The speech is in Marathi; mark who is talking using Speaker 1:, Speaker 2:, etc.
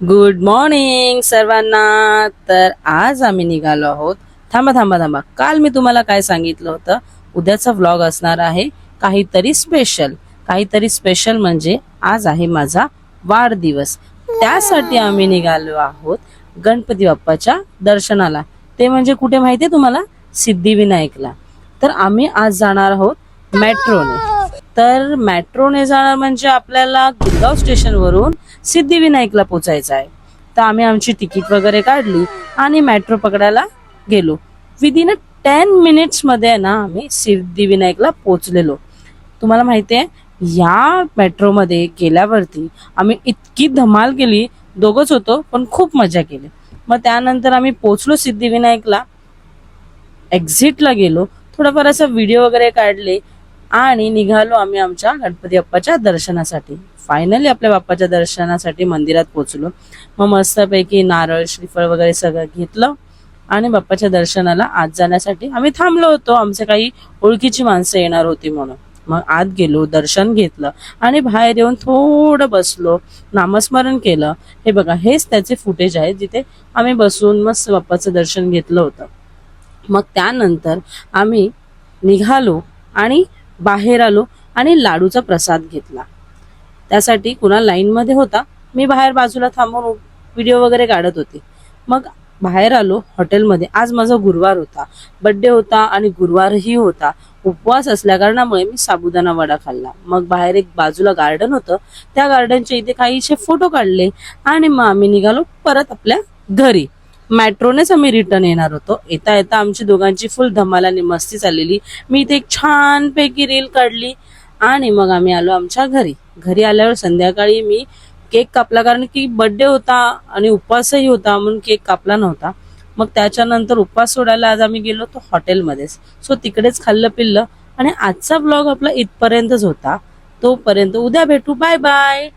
Speaker 1: गुड मॉर्निंग सर्वांना. तर आज आम्ही निघालो आहोत. थांबा थांबा थांबा, काल मी तुम्हाला काय सांगितलं होतं, उद्याचा व्लॉग असणार आहे काहीतरी स्पेशल. काहीतरी स्पेशल म्हणजे आज आहे माझा वाढदिवस. त्यासाठी आम्ही निघालो आहोत गणपती बाप्पाच्या दर्शनाला. ते म्हणजे कुठे माहितीये तुम्हाला? सिद्धिविनायकला. तर आम्ही आज जाणार आहोत मेट्रोने. तर मेट्रोने जाणार म्हणजे आपल्याला गिरगाव स्टेशनवरून सिद्धिविनायकला पोचायचं आहे. तर आम्ही आमची तिकीट वगैरे काढली आणि मेट्रो पकडायला गेलो. विदिन 10 मिनिट्स मध्ये ना आम्ही सिद्धिविनायकला पोचलेलो. तुम्हाला माहितीये, या मेट्रोमध्ये गेल्यावरती आम्ही इतकी धमाल केली. दोघच होतो पण खूप मजा केली. मग त्यानंतर आम्ही पोचलो सिद्धिविनायकला. एक्झिटला गेलो, थोडाफार असा व्हिडिओ वगैरे काढले आणि निघालो आम्ही आमच्या गणपती बाप्पाच्या दर्शनासाठी. फायनली आपल्या बाप्पाच्या दर्शनासाठी मंदिरात पोहोचलो. मग मस्तपैकी नारळ श्रीफळ वगैरे सगळं घेतलं आणि बाप्पाच्या दर्शनाला आत जाण्यासाठी आम्ही थांबलो होतो. आमचे काही ओळखीची माणसं येणार होती म्हणून. मग आत गेलो, दर्शन घेतलं आणि बाहेर येऊन थोडं बसलो, नामस्मरण केलं. हे बघा, हेच त्याचे फुटेज आहे जिथे आम्ही बसून मस्त बाप्पाचं दर्शन घेतलं होतं. मग त्यानंतर आम्ही निघालो आणि बाहेर आलो आणि लाडूचा प्रसाद घेतला. त्यासाठी कुणा लाईन मध्ये होता, मी बाहेर बाजूला थांबून व्हिडिओ वगैरे काढत होते. मग बाहेर आलो हॉटेलमध्ये. आज माझा गुरुवार होता, बर्थडे होता आणि गुरुवारही होता. उपवास असल्या कारणामुळे मी साबुदाणा वडा खाल्ला. मग बाहेर एक बाजूला गार्डन होतं, त्या गार्डनच्या इथे काहीशे फोटो काढले आणि मग आम्ही निघालो परत आपल्या घरी. मेट्रोनेच आम्ही रिटर्न येणार होतो. येता येता आमची दोघांची फुल धमाल आणि मस्ती चाललेली. मी इथे एक छान पैकी रील काढली आणि मग आम्ही आलो आमच्या घरी. घरी आल्यावर संध्याकाळी मी केक कापला, कारण की बर्थडे होता आणि उपवासही होता म्हणून केक कापला नव्हता. मग त्याच्यानंतर उपवास सोडायला आज आम्ही गेलो तो हॉटेलमध्येच. सो तिकडेच खाल्लं पिल्लं आणि आजचा ब्लॉग आपला इथपर्यंतच होता. तोपर्यंत उद्या भेटू. Bye bye.